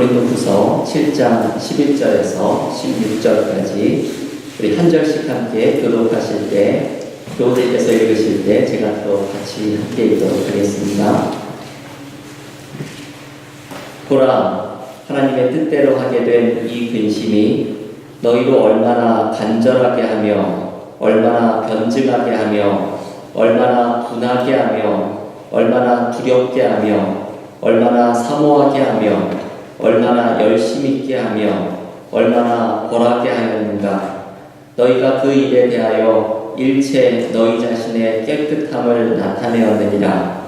고린도후서 7장 11절에서 16절까지 우리 한 절씩 함께 교독하실 때, 교우들께서 읽으실 때 제가 또 같이 함께 읽도록 하겠습니다. 보라, 하나님의 뜻대로 하게 된 이 근심이 너희로 얼마나 간절하게 하며 얼마나 변증하게 하며 얼마나 분하게 하며 얼마나 두렵게 하며 얼마나 사모하게 하며 얼마나 열심 있게 하며 얼마나 벌하게 하였는가. 너희가 그 일에 대하여 일체 너희 자신의 깨끗함을 나타내었느니라.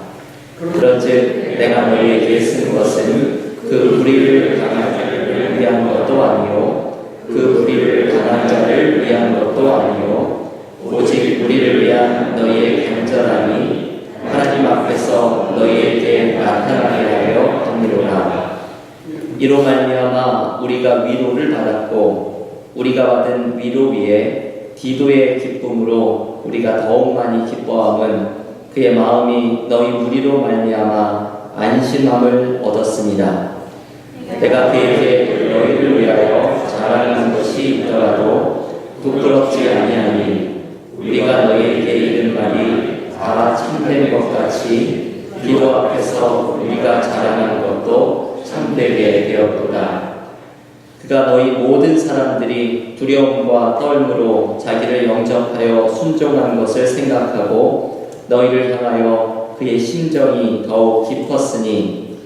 그런즉 내가 너희에게 쓴 것은 그 불의를 당한 자를 위한 것도 아니요 그 불의를 당한 자를 위한 것도 아니요 오직 우리를 위한 너희의 간절함이 하나님 앞에서 너희에게 나타나게 하려 함이로라. 이로 말미암아 우리가 위로를 받았고 우리가 받은 위로 위에 디도의 기쁨으로 우리가 더욱 많이 기뻐함은 그의 마음이 너희 무리로 말미암아 안심함을 얻었습니다. 내가 그에게 너희를 위하여 자랑하는 것이 있더라도 부끄럽지 아니하니 우리가 너희에게 이른 말이 다 참된 것 같이 디도 앞에서 우리가 자랑하는 것도 참되게 되었도다. 그가 너희 모든 사람들이 두려움과 떨므로 자기를 영접하여 순종한 것을 생각하고 너희를 향하여 그의 심정이 더욱 깊었으니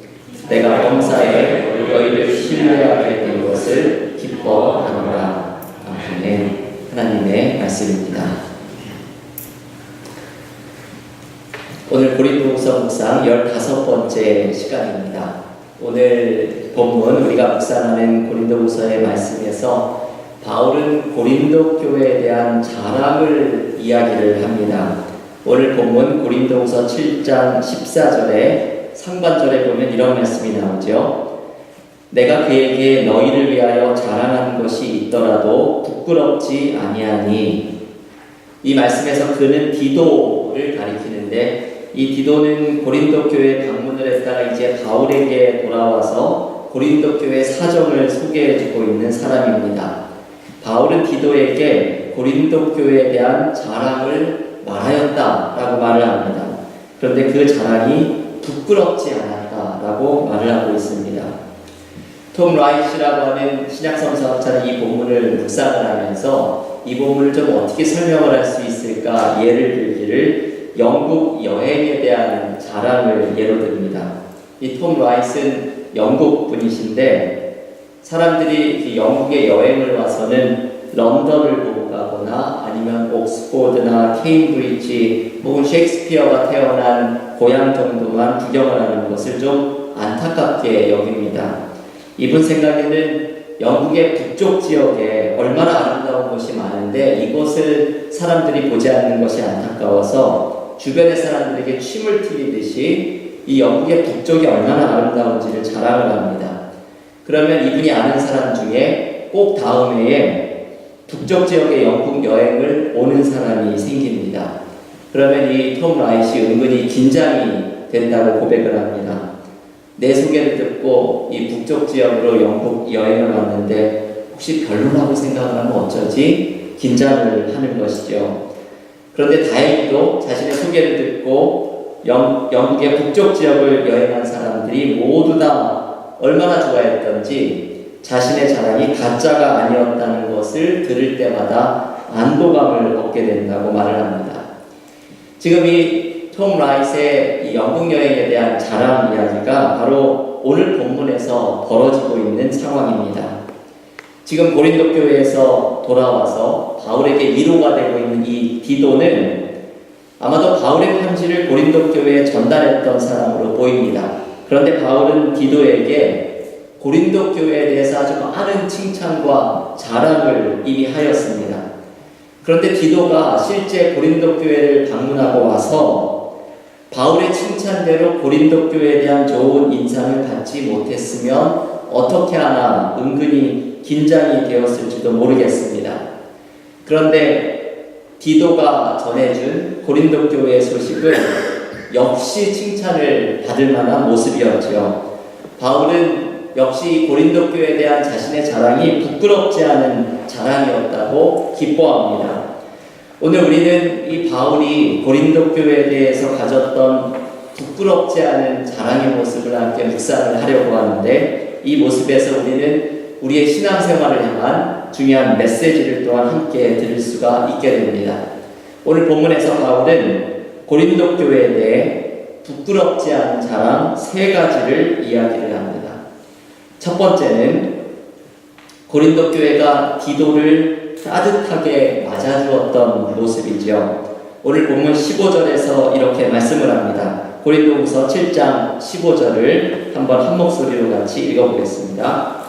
내가 범사에 너희를 신뢰하게 된 것을 기뻐하노라. 아멘. 하나님의 말씀입니다. 오늘 고린도후서 묵상 15번째 시간입니다. 오늘 본문 우리가 묵상하는 고린도후서의 말씀에서 바울은 고린도 교회에 대한 자랑을 이야기를 합니다. 오늘 본문 고린도후서 7장 14절에 상반절에 보면 이런 말씀이 나오죠. 내가 그에게 너희를 위하여 자랑하는 것이 있더라도 부끄럽지 아니하니. 이 말씀에서 그는 디도를 가리키는데 이 디도는 고린도 교회에 방문을 했다가 이제 바울에게 돌아와서 고린도 교회 사정을 소개해주고 있는 사람입니다. 바울은 디도에게 고린도 교회에 대한 자랑을 말하였다라고 말을 합니다. 그런데 그 자랑이 부끄럽지 않았다라고 말을 하고 있습니다. 톰 라이시라고 하는 신약성서학자는 이 본문을 묵상을 하면서 이 본문을 좀 어떻게 설명을 할 수 있을까 예를 들기를 영국 여행에 대한 자랑을 예로 듭니다. 이 톰 라이스는 영국 분이신데 사람들이 영국에 여행을 와서는 런던을 보고 가거나 아니면 옥스포드나 케임브리지 혹은 셰익스피어가 태어난 고향 정도만 구경을 하는 것을 좀 안타깝게 여깁니다. 이분 생각에는 영국의 북쪽 지역에 얼마나 아름다운 곳이 많은데 이곳을 사람들이 보지 않는 것이 안타까워서 주변의 사람들에게 침을 튀기듯이 이 영국의 북쪽이 얼마나 아름다운지를 자랑을 합니다. 그러면 이분이 아는 사람 중에 꼭 다음 해에 북쪽 지역의 영국 여행을 오는 사람이 생깁니다. 그러면 이 톰 라이시 은근히 긴장이 된다고 고백을 합니다. 내 소개를 듣고 이 북쪽 지역으로 영국 여행을 왔는데 혹시 별로라고 생각을 하면 어쩌지? 긴장을 하는 것이죠. 그런데 다행히도 자신의 소개를 듣고 영국의 북쪽 지역을 여행한 사람들이 모두 다 얼마나 좋아했던지 자신의 자랑이 가짜가 아니었다는 것을 들을 때마다 안도감을 얻게 된다고 말을 합니다. 지금 이 톰 라이스의 이 영국 여행에 대한 자랑 이야기가 바로 오늘 본문에서 벌어지고 있는 상황입니다. 지금 고린도 교회에서 돌아와서 바울에게 위로가 되고 있는 이 디도는 아마도 바울의 편지를 고린도 교회에 전달했던 사람으로 보입니다. 그런데 바울은 디도에게 고린도 교회에 대해서 아주 많은 칭찬과 자랑을 이미 하였습니다. 그런데 디도가 실제 고린도 교회를 방문하고 와서 바울의 칭찬대로 고린도 교회에 대한 좋은 인상을 받지 못했으면 어떻게 하나 은근히 긴장이 되었을지도 모르겠습니다. 그런데 디도가 전해준 고린도 교회의 소식은 역시 칭찬을 받을 만한 모습이었죠. 바울은 역시 고린도 교회에 대한 자신의 자랑이 부끄럽지 않은 자랑이었다고 기뻐합니다. 오늘 우리는 이 바울이 고린도 교회에 대해서 가졌던 부끄럽지 않은 자랑의 모습을 함께 묵상을 하려고 하는데, 이 모습에서 우리는 우리의 신앙생활을 향한 중요한 메시지를 또한 함께 들을 수가 있게 됩니다. 오늘 본문에서 바울은 고린도 교회에 대해 부끄럽지 않은 자랑 3가지를 이야기를 합니다. 첫 번째는 고린도 교회가 디도를 따뜻하게 맞아주었던 모습이죠. 오늘 본문 15절에서 이렇게 말씀을 합니다. 고린도후서 7장 15절을 한번 한 목소리로 같이 읽어보겠습니다.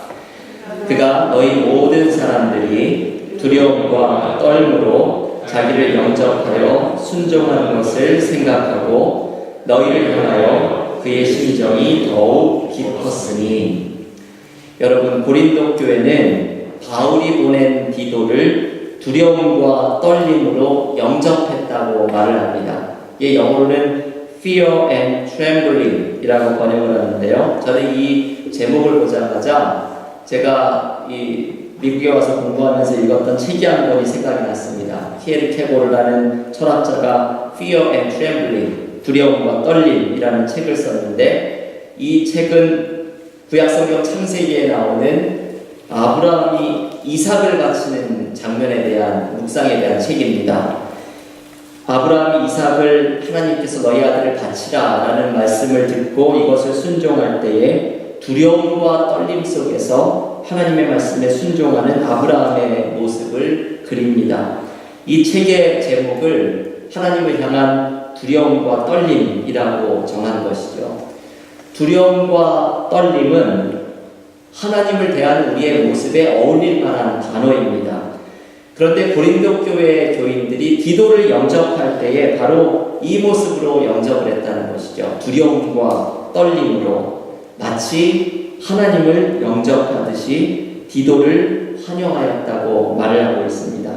그가 너희 모든 사람들이 두려움과 떨므로 자기를 영접하여 순종하는 것을 생각하고 너희를 향하여 그의 심정이 더욱 깊었으니. 여러분, 고린도 교회는 바울이 보낸 디도를 두려움과 떨림으로 영접했다고 말을 합니다. 이 영어로는 Fear and Trembling 이라고 번역을 하는데요. 저는 이 제목을 보자마자 제가 이 미국에 와서 공부하면서 읽었던 책이 한 권이 생각이 났습니다. 피에르 케보르라는 철학자가 Fear and Trembling, 두려움과 떨림이라는 책을 썼는데, 이 책은 구약성경 창세기에 나오는 아브라함이 이삭을 바치는 장면에 대한 묵상에 대한 책입니다. 아브라함이 이삭을 하나님께서 너희 아들을 바치라 라는 말씀을 듣고 이것을 순종할 때에 두려움과 떨림 속에서 하나님의 말씀에 순종하는 아브라함의 모습을 그립니다. 이 책의 제목을 하나님을 향한 두려움과 떨림이라고 정한 것이죠. 두려움과 떨림은 하나님을 대하는 우리의 모습에 어울릴 만한 단어입니다. 그런데 고린도 교회의 교인들이 디도를 영접할 때에 바로 이 모습으로 영접을 했다는 것이죠. 두려움과 떨림으로 마치 하나님을 영접하듯이 디도를 환영하였다고 말을 하고 있습니다.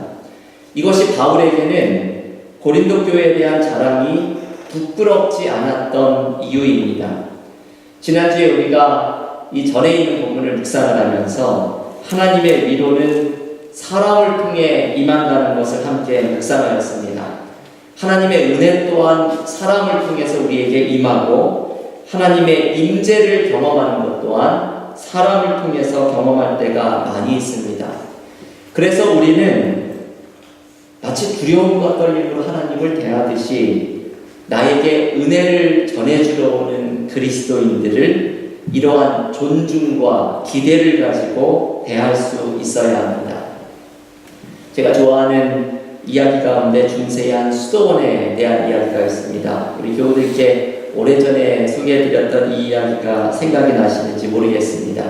이것이 바울에게는 고린도 교회에 대한 자랑이 부끄럽지 않았던 이유입니다. 지난주에 우리가 이 전에 있는 본문을 묵상을 하면서 하나님의 위로는 사람을 통해 임한다는 것을 함께 묵상하였습니다. 하나님의 은혜 또한 사람을 통해서 우리에게 임하고 하나님의 임재를 경험하는 것 또한 사람을 통해서 경험할 때가 많이 있습니다. 그래서 우리는 마치 두려움과 떨림으로 하나님을 대하듯이 나에게 은혜를 전해주러 오는 그리스도인들을 이러한 존중과 기대를 가지고 대할 수 있어야 합니다. 제가 좋아하는 이야기 가운데 중세의 한 수도원에 대한 이야기가 있습니다. 우리 교우들께 오래전에 소개해드렸던 이 이야기가 생각이 나시는지 모르겠습니다.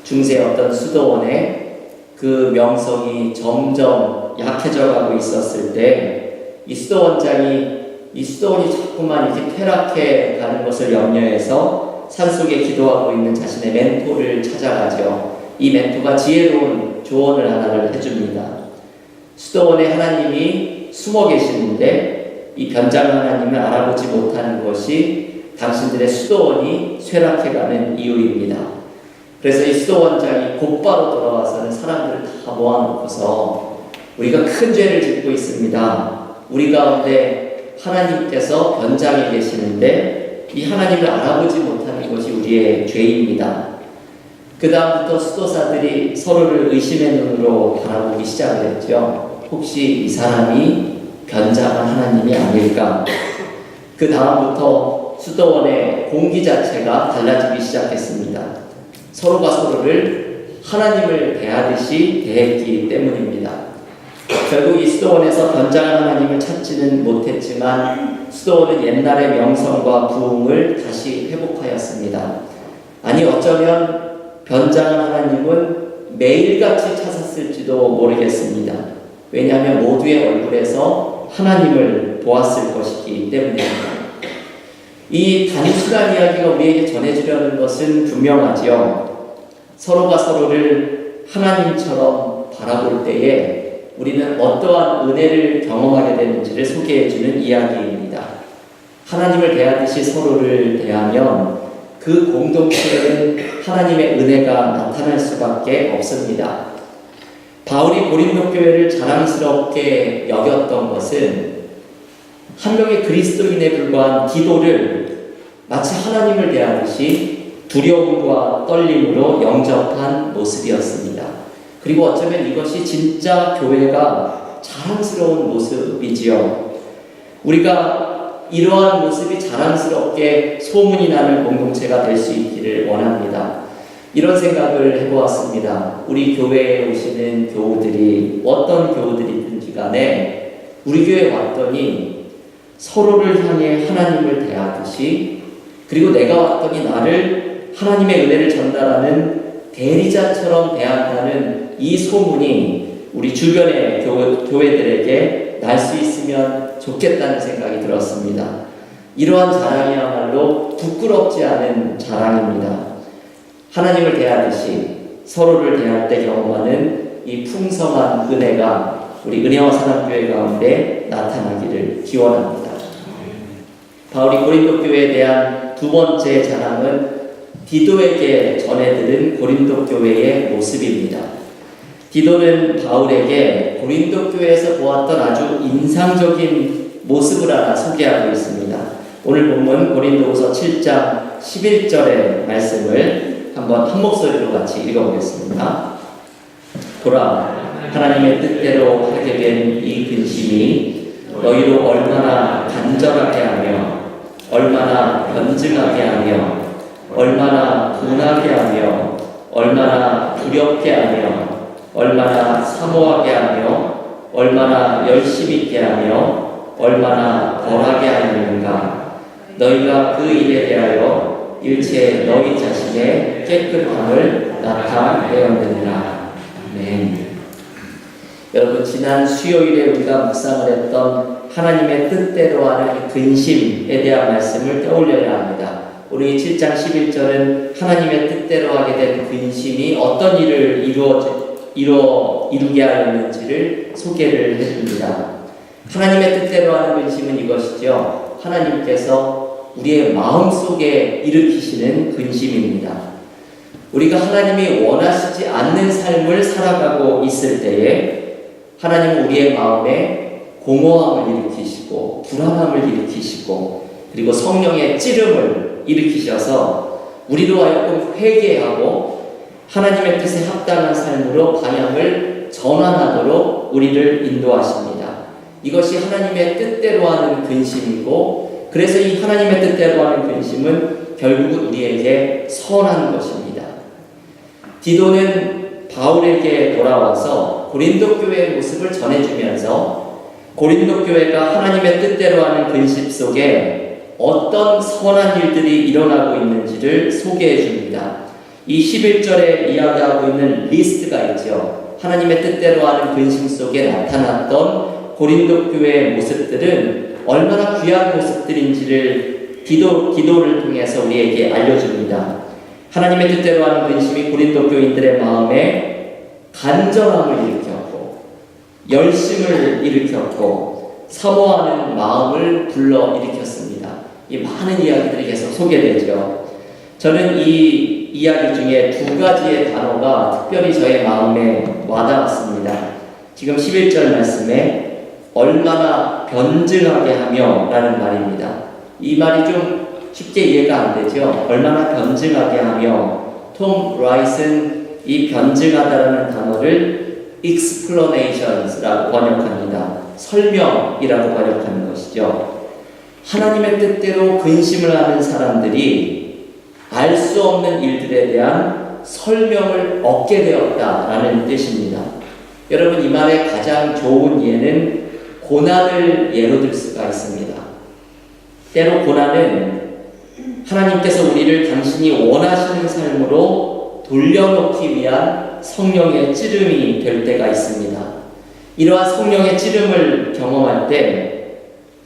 중세 어떤 수도원에 그 명성이 점점 약해져 가고 있었을 때 이 수도원장이 이 수도원이 자꾸만 이렇게 퇴락해 가는 것을 염려해서 산속에 기도하고 있는 자신의 멘토를 찾아가죠. 이 멘토가 지혜로운 조언을 하나를 해줍니다. 수도원에 하나님이 숨어 계시는데 이 변장 하나님을 알아보지 못하는 것이 당신들의 수도원이 쇠락해가는 이유입니다. 그래서 이 수도원장이 곧바로 돌아와서는 사람들을 다 모아놓고서 우리가 큰 죄를 짓고 있습니다. 우리 가운데 하나님께서 변장에 계시는데 이 하나님을 알아보지 못하는 것이 우리의 죄입니다. 그 다음부터 수도사들이 서로를 의심의 눈으로 바라보기 시작을 했죠. 혹시 이 사람이 변장한 하나님이 아닐까? 그 다음부터 수도원의 공기 자체가 달라지기 시작했습니다. 서로가 서로를 하나님을 대하듯이 대했기 때문입니다. 결국 이 수도원에서 변장한 하나님을 찾지는 못했지만 수도원은 옛날의 명성과 부흥을 다시 회복하였습니다. 아니 어쩌면 변장한 하나님은 매일같이 찾았을지도 모르겠습니다. 왜냐하면 모두의 얼굴에서 하나님을 보았을 것이기 때문입니다. 이 단순한 이야기가 우리에게 전해주려는 것은 분명하지요. 서로가 서로를 하나님처럼 바라볼 때에 우리는 어떠한 은혜를 경험하게 되는지를 소개해주는 이야기입니다. 하나님을 대하듯이 서로를 대하면 그 공동체에는 하나님의 은혜가 나타날 수밖에 없습니다. 바울이 고린도 교회를 자랑스럽게 여겼던 것은 한 명의 그리스도인에 불과한 디도를 마치 하나님을 대하듯이 두려움과 떨림으로 영접한 모습이었습니다. 그리고 어쩌면 이것이 진짜 교회가 자랑스러운 모습이지요. 우리가 이러한 모습이 자랑스럽게 소문이 나는 공동체가 될 수 있기를 원합니다. 이런 생각을 해보았습니다. 우리 교회에 오시는 교우들이 어떤 교우들이든지 간에 우리 교회에 왔더니 서로를 향해 하나님을 대하듯이, 그리고 내가 왔더니 나를 하나님의 은혜를 전달하는 대리자처럼 대한다는 이 소문이 우리 주변의 교회들에게 날 수 있으면 좋겠다는 생각이 들었습니다. 이러한 자랑이야말로 부끄럽지 않은 자랑입니다. 하나님을 대하듯이 서로를 대할 때 경험하는 이 풍성한 은혜가 우리 은혜와 사랑교회 가운데 나타나기를 기원합니다. 바울이 고린도 교회에 대한 두 번째 자랑은 디도에게 전해들은 고린도 교회의 모습입니다. 디도는 바울에게 고린도 교회에서 보았던 아주 인상적인 모습을 하나 소개하고 있습니다. 오늘 본문 고린도후서 7장 11절의 말씀을 한번 한 목소리로 같이 읽어보겠습니다. 보라, 하나님의 뜻대로 하게 된 이 근심이 너희로 얼마나 간절하게 하며 얼마나 변증하게 하며 얼마나 분하게 하며 얼마나 두렵게 하며 얼마나 사모하게 하며 얼마나 열심히 있게 하며 얼마나 벌하게 하였는가. 너희가 그 일에 대하여 일체 너희 자신의 깨끗함을 나타내었느니라. 아멘. 여러분, 지난 수요일에 우리가 묵상을 했던 하나님의 뜻대로 하는 근심에 대한 말씀을 떠올려야 합니다. 우리 7장 11절은 하나님의 뜻대로 하게 된 근심이 어떤 일을 이루게 하였는지를 소개를 해줍니다. 하나님의 뜻대로 하는 근심은 이것이죠. 하나님께서 우리의 마음속에 일으키시는 근심입니다. 우리가 하나님이 원하시지 않는 삶을 살아가고 있을 때에 하나님은 우리의 마음에 공허함을 일으키시고 불안함을 일으키시고 그리고 성령의 찌름을 일으키셔서 우리로 하여금 회개하고 하나님의 뜻에 합당한 삶으로 방향을 전환하도록 우리를 인도하십니다. 이것이 하나님의 뜻대로 하는 근심이고, 그래서 이 하나님의 뜻대로 하는 근심은 결국은 우리에게 선한 것입니다. 디도는 바울에게 돌아와서 고린도 교회의 모습을 전해주면서 고린도 교회가 하나님의 뜻대로 하는 근심 속에 어떤 선한 일들이 일어나고 있는지를 소개해 줍니다. 이 11절에 이야기하고 있는 리스트가 있죠. 하나님의 뜻대로 하는 근심 속에 나타났던 고린도 교회의 모습들은 얼마나 귀한 모습들인지를 기도를 통해서 우리에게 알려줍니다. 하나님의 뜻대로 하는 근심이 고린도 교인들의 마음에 간절함을 일으켰고 열심을 일으켰고 사모하는 마음을 불러일으켰습니다. 이 많은 이야기들이 계속 소개되죠. 저는 이 이야기 중에 두 가지의 단어가 특별히 저의 마음에 와닿았습니다. 지금 11절 말씀에 얼마나 변증하게 하며 라는 말입니다. 이 말이 좀 쉽게 이해가 안 되죠. 얼마나 변증하게 하며. 톰 라이스는 이 변증하다라는 단어를 explanations라고 번역합니다. 설명이라고 번역하는 것이죠. 하나님의 뜻대로 근심을 하는 사람들이 알 수 없는 일들에 대한 설명을 얻게 되었다라는 뜻입니다. 여러분, 이 말의 가장 좋은 예는 고난을 예로 들 수가 있습니다. 때로 고난은 하나님께서 우리를 당신이 원하시는 삶으로 돌려놓기 위한 성령의 찌름이 될 때가 있습니다. 이러한 성령의 찌름을 경험할 때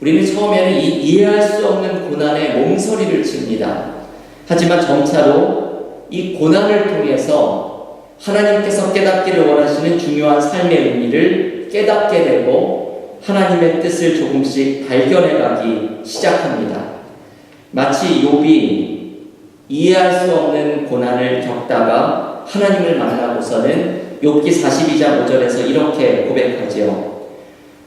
우리는 처음에는 이해할 수 없는 고난에 몸서리를 칩니다. 하지만 점차로 이 고난을 통해서 하나님께서 깨닫기를 원하시는 중요한 삶의 의미를 깨닫게 되고 하나님의 뜻을 조금씩 발견해가기 시작합니다. 마치 욥이 이해할 수 없는 고난을 겪다가 하나님을 만나고서는 욥기 42장 5절에서 이렇게 고백하지요.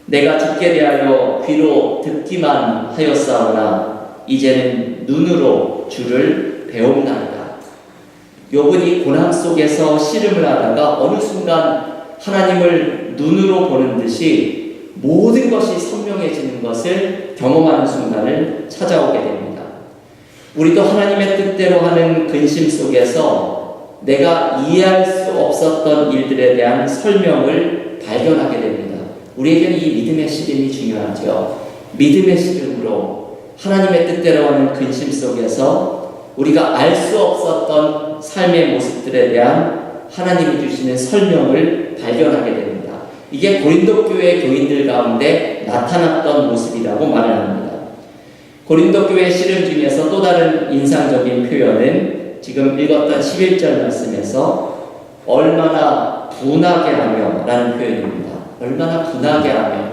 내가 주께 대하여 귀로 듣기만 하였사오나 이제는 눈으로 주를 배움나이다. 욥은 이 고난 속에서 씨름을 하다가 어느 순간 하나님을 눈으로 보는 듯이 모든 것이 선명해지는 것을 경험하는 순간을 찾아오게 됩니다. 우리도 하나님의 뜻대로 하는 근심 속에서 내가 이해할 수 없었던 일들에 대한 설명을 발견하게 됩니다. 우리에게는 이 믿음의 씨름이 중요하죠. 믿음의 씨름으로 하나님의 뜻대로 하는 근심 속에서 우리가 알 수 없었던 삶의 모습들에 대한 하나님이 주시는 설명을 발견하게 됩니다. 이게 고린도 교회 교인들 가운데 나타났던 모습이라고 말을 합니다. 고린도 교회 씨름 중에서 또 다른 인상적인 표현은 지금 읽었던 11절 말씀에서 얼마나 분하게 하며 라는 표현입니다. 얼마나 분하게 하며.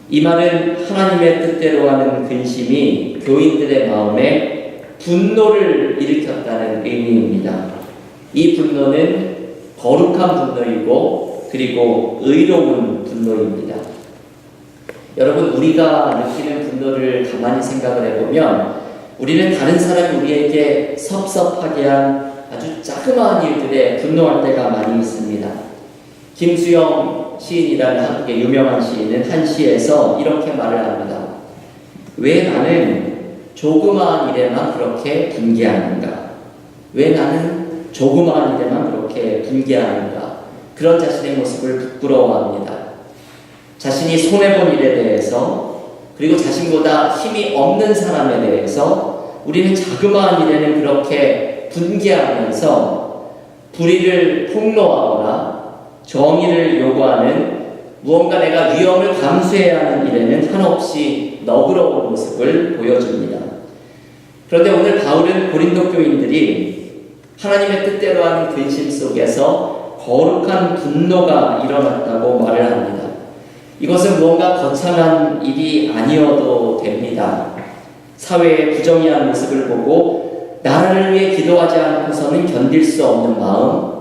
이 말은 하나님의 뜻대로 하는 근심이 교인들의 마음에 분노를 일으켰다는 의미입니다. 이 분노는 거룩한 분노이고 그리고 의로운 분노입니다. 여러분, 우리가 느끼는 분노를 가만히 생각을 해보면 우리는 다른 사람이 우리에게 섭섭하게 한 아주 자그마한 일들에 분노할 때가 많이 있습니다. 김수영 시인이라는 한국의 유명한 시인은 한 시에서 이렇게 말을 합니다. 왜 나는 조그마한 일에만 그렇게 분개하는가? 왜 나는 조그마한 일에만 그렇게 분개하는가? 그런 자신의 모습을 부끄러워합니다. 자신이 손해본 일에 대해서 그리고 자신보다 힘이 없는 사람에 대해서 우리는 자그마한 일에는 그렇게 분개하면서 불의를 폭로하거나 정의를 요구하는 무언가 내가 위험을 감수해야 하는 일에는 한없이 너그러운 모습을 보여줍니다. 그런데 오늘 바울은 고린도 교인들이 하나님의 뜻대로 하는 근심 속에서 거룩한 분노가 일어났다고 말을 합니다. 이것은 무언가 거창한 일이 아니어도 됩니다. 사회의 부정의한 모습을 보고 나라를 위해 기도하지 않고서는 견딜 수 없는 마음,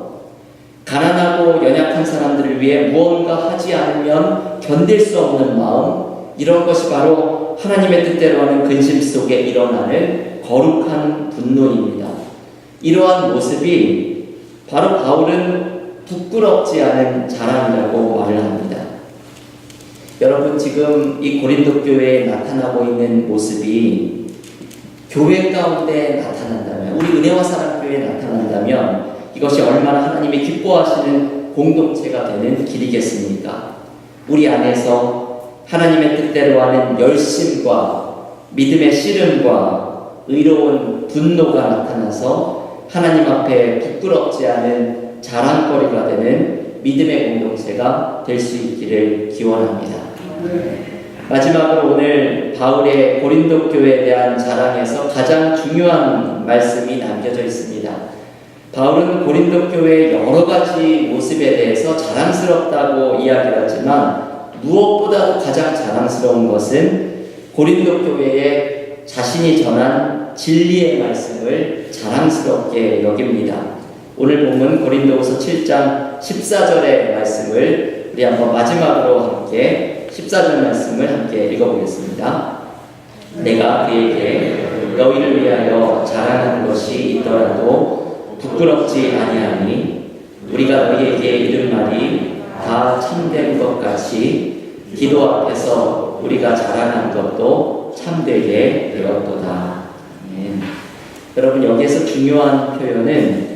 가난하고 연약한 사람들을 위해 무언가 하지 않으면 견딜 수 없는 마음, 이런 것이 바로 하나님의 뜻대로 하는 근심 속에 일어나는 거룩한 분노입니다. 이러한 모습이 바로 바울은 부끄럽지 않은 자랑이라고 말을 합니다. 여러분, 지금 이 고린도 교회에 나타나고 있는 모습이 교회 가운데 나타난다면, 우리 은혜와 사랑 교회에 나타난다면 이것이 얼마나 하나님이 기뻐하시는 공동체가 되는 길이겠습니까? 우리 안에서 하나님의 뜻대로 하는 열심과 믿음의 씨름과 의로운 분노가 나타나서 하나님 앞에 부끄럽지 않은 자랑거리가 되는 믿음의 공동체가 될 수 있기를 기원합니다. 마지막으로 오늘 바울의 고린도 교회에 대한 자랑에서 가장 중요한 말씀이 남겨져 있습니다. 바울은 고린도 교회의 여러 가지 모습에 대해서 자랑스럽다고 이야기를 하지만 무엇보다도 가장 자랑스러운 것은 고린도 교회에 자신이 전한 진리의 말씀을 자랑스럽게 여깁니다. 오늘 본문 고린도후서 7장 14절의 말씀을 우리 한번 마지막으로 함께 14절 말씀을 함께 읽어보겠습니다. 내가 그에게 너희를 위하여 자랑하는 것이 있더라도 부끄럽지 아니하니 우리가 너희에게 이른 말이 다 참된 것 같이 기도 앞에서 우리가 자랑한 것도 참되게 되었도다. 여러분, 여기에서 중요한 표현은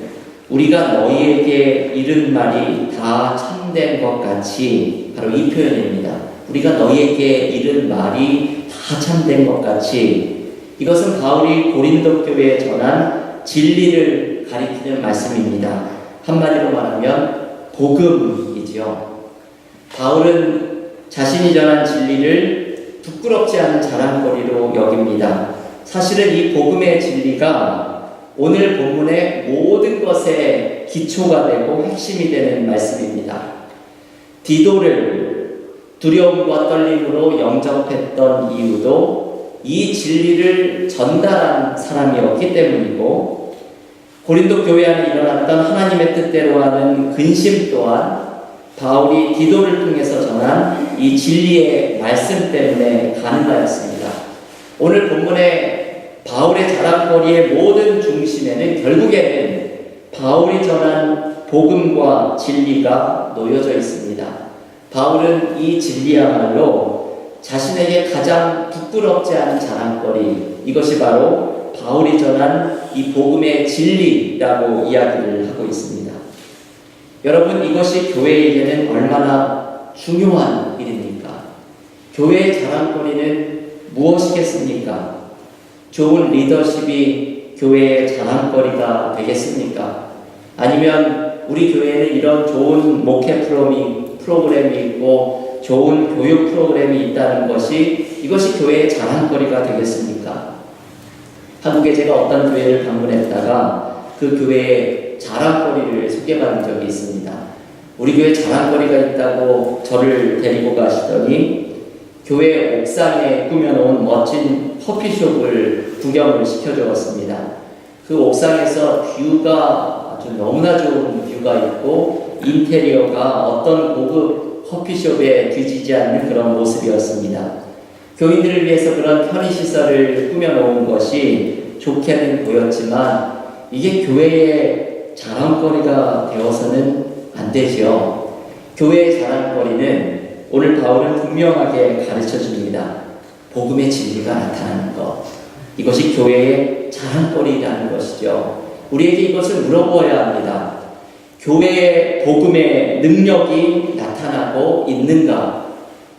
우리가 너희에게 이른 말이 다 참된 것 같이, 바로 이 표현입니다. 우리가 너희에게 이른 말이 다 참된 것 같이. 이것은 바울이 고린도 교회에 전한 진리를 가리키는 말씀입니다. 한마디로 말하면 복음이지요. 바울은 자신이 전한 진리를 부끄럽지 않은 자랑거리로 여깁니다. 사실은 이 복음의 진리가 오늘 본문의 모든 것의 기초가 되고 핵심이 되는 말씀입니다. 디도를 두려움과 떨림으로 영접했던 이유도 이 진리를 전달한 사람이었기 때문이고, 고린도 교회 안에 일어났던 하나님의 뜻대로 하는 근심 또한 바울이 디도를 통해서 전한 이 진리의 말씀 때문에 가능하였습니다. 오늘 본문의 바울의 자랑거리의 모든 중심에는 결국에는 바울이 전한 복음과 진리가 놓여져 있습니다. 바울은 이 진리야말로 자신에게 가장 부끄럽지 않은 자랑거리, 이것이 바로 바울이 전한 이 복음의 진리라고 이야기를 하고 있습니다. 여러분, 이것이 교회에게는 얼마나 중요한 일입니까? 교회의 자랑거리는 무엇이겠습니까? 좋은 리더십이 교회의 자랑거리가 되겠습니까? 아니면 우리 교회에는 이런 좋은 목회 프로그램이 있고 좋은 교육 프로그램이 있다는 것이, 이것이 교회의 자랑거리가 되겠습니까? 한국에 제가 어떤 교회를 방문했다가 그 교회의 자랑거리를 소개받은 적이 있습니다. 우리 교회에 자랑거리가 있다고 저를 데리고 가시더니 교회 옥상에 꾸며놓은 멋진 커피숍을 구경을 시켜주었습니다. 그 옥상에서 뷰가 아주 너무나 좋은 뷰가 있고 인테리어가 어떤 고급 커피숍에 뒤지지 않는 그런 모습이었습니다. 교인들을 위해서 그런 편의시설을 꾸며놓은 것이 좋게는 보였지만 이게 교회의 자랑거리가 되어서는 안 되죠. 교회의 자랑거리는 오늘 바울은 분명하게 가르쳐줍니다. 복음의 진리가 나타나는 것, 이것이 교회의 자랑거리라는 것이죠. 우리에게 이것을 물어보아야 합니다. 교회의 복음의 능력이 나타나고 있는가?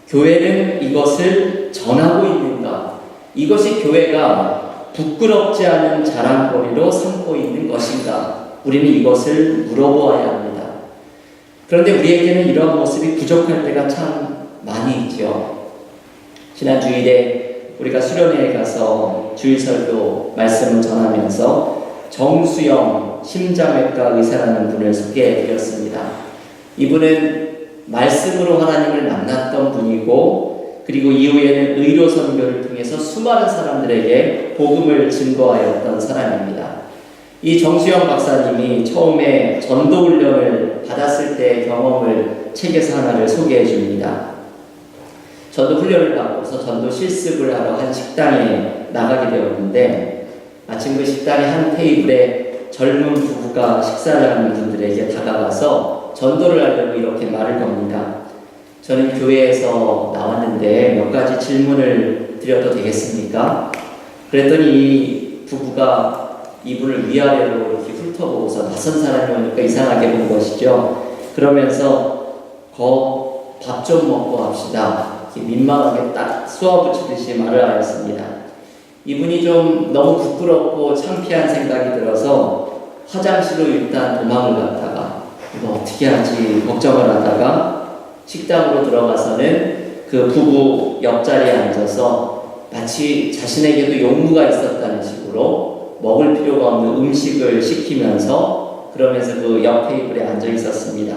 교회는 이것을 전하고 있는가? 이것이 교회가 부끄럽지 않은 자랑거리로 삼고 있는 것인가? 우리는 이것을 물어보아야 합니다. 그런데 우리에게는 이러한 모습이 부족할 때가 참 많이 있죠. 지난 주일에 우리가 수련회에 가서 주일설교 말씀을 전하면서 정수영 심장외과 의사라는 분을 소개해 드렸습니다. 이분은 말씀으로 하나님을 만났던 분이고, 그리고 이후에는 의료 선교를 통해서 수많은 사람들에게 복음을 증거하였던 사람입니다. 이 정수영 박사님이 처음에 전도 훈련을 받았을 때의 경험을 책에서 하나를 소개해 줍니다. 전도 훈련을 받고서 전도 실습을 하러 한 식당에 나가게 되었는데, 마침 그 식당의 한 테이블에 젊은 부부가 식사를 하는 분들에게 다가가서 전도를 하려고 이렇게 말을 겁니다. 저는 교회에서 나왔는데 몇 가지 질문을 드려도 되겠습니까? 그랬더니 이 부부가 이분을 위아래로 이렇게 훑어보고서 낯선 사람이 오니까 이상하게 본 것이죠. 그러면서 밥 좀 먹고 합시다. 이렇게 민망하게 딱 쏘아붙이듯이 말을 하였습니다. 이분이 좀 너무 부끄럽고 창피한 생각이 들어서 화장실로 일단 도망을 갔다가 이거 어떻게 하지 걱정을 하다가 식당으로 들어가서는 그 부부 옆자리에 앉아서 마치 자신에게도 용무가 있었다는 식으로 먹을 필요가 없는 음식을 시키면서 그러면서 그 옆 테이블에 앉아 있었습니다.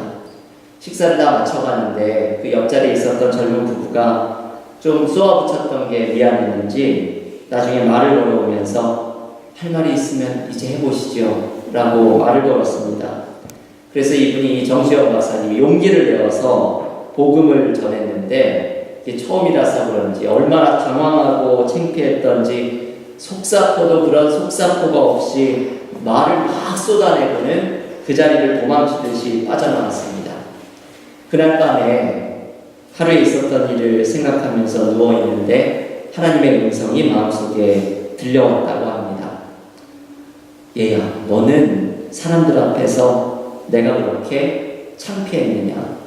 식사를 다 마쳐가는데 그 옆자리에 있었던 젊은 부부가 좀 쏘아붙였던 게 미안했는지 나중에 말을 걸어오면서 할 말이 있으면 이제 해보시죠 라고 말을 걸었습니다. 그래서 이분이 정수영 박사님이 용기를 내어서 복음을 전했는데 이게 처음이라서 그런지 얼마나 당황하고 창피했던지 속사포도 그런 속사포가 없이 말을 막 쏟아내고는 그 자리를 도망치듯이 빠져나왔습니다. 그날 밤에 하루에 있었던 일을 생각하면서 누워있는데 하나님의 음성이 마음속에 들려왔다고 합니다. 얘야, 너는 사람들 앞에서 내가 그렇게 창피했느냐?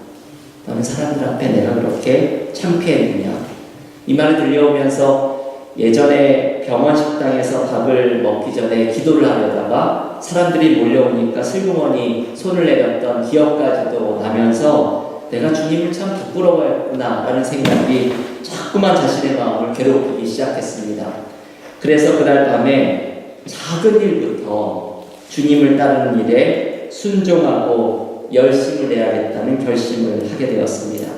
너는 사람들 앞에 내가 그렇게 창피했느냐? 이 말이 들려오면서 예전에 병원 식당에서 밥을 먹기 전에 기도를 하려다가 사람들이 몰려오니까 슬그머니 손을 내렸던 기억까지도 나면서 내가 주님을 참 부끄러워했구나 라는 생각이 자꾸만 자신의 마음을 괴롭히기 시작했습니다. 그래서 그날 밤에 작은 일부터 주님을 따르는 일에 순종하고 열심을 내야겠다는 결심을 하게 되었습니다.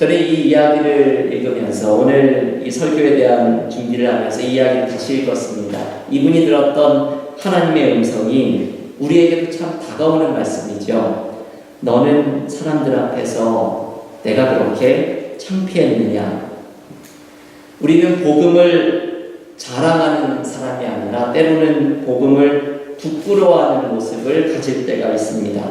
저는 이 이야기를 읽으면서 오늘 이 설교에 대한 준비를 하면서 이 이야기를 다시 읽었습니다. 이분이 들었던 하나님의 음성이 우리에게도 참 다가오는 말씀이죠. 너는 사람들 앞에서 내가 그렇게 창피했느냐? 우리는 복음을 자랑하는 사람이 아니라 때로는 복음을 부끄러워하는 모습을 가질 때가 있습니다.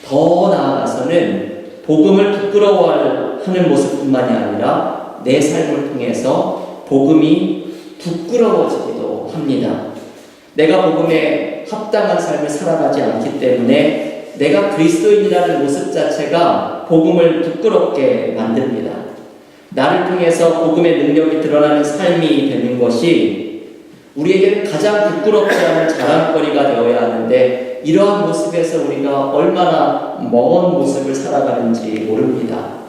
더 나아가서는 복음을 부끄러워하는 모습뿐만이 아니라 내 삶을 통해서 복음이 부끄러워지기도 합니다. 내가 복음에 합당한 삶을 살아가지 않기 때문에 내가 그리스도인이라는 모습 자체가 복음을 부끄럽게 만듭니다. 나를 통해서 복음의 능력이 드러나는 삶이 되는 것이 우리에게는 가장 부끄럽지 않은 자랑거리가 되어야 하는데 이러한 모습에서 우리가 얼마나 먼 모습을 살아가는지 모릅니다.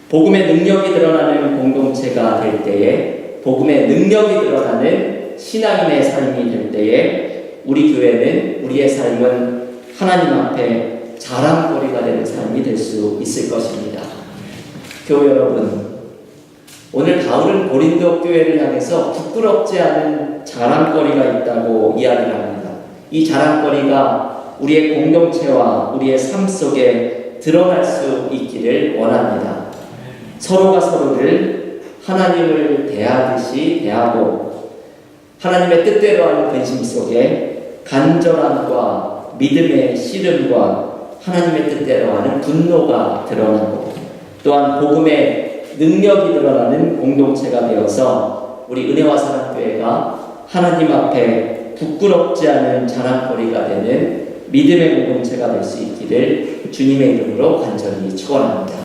복음의 능력이 드러나는 공동체가 될 때에 복음의 능력이 드러나는 신앙인의 삶이 될 때에 우리 교회는 우리의 삶은 하나님 앞에 자랑거리가 되는 삶이 될 수 있을 것입니다. 교회 여러분, 오늘 바울은 고린도 교회를 향해서 부끄럽지 않은 자랑거리가 있다고 이야기를 합니다. 이 자랑거리가 우리의 공동체와 우리의 삶 속에 드러날 수 있기를 원합니다. 서로가 서로를 하나님을 대하듯이 대하고 하나님의 뜻대로 하는 근심 속에 간절함과 믿음의 씨름과 하나님의 뜻대로 하는 분노가 드러나고 또한 복음의 능력이 드러나는 공동체가 되어서 우리 은혜와 사랑교회가 하나님 앞에 부끄럽지 않은 자랑거리가 되는 믿음의 공동체가 될 수 있기를 주님의 이름으로 간절히 축원합니다.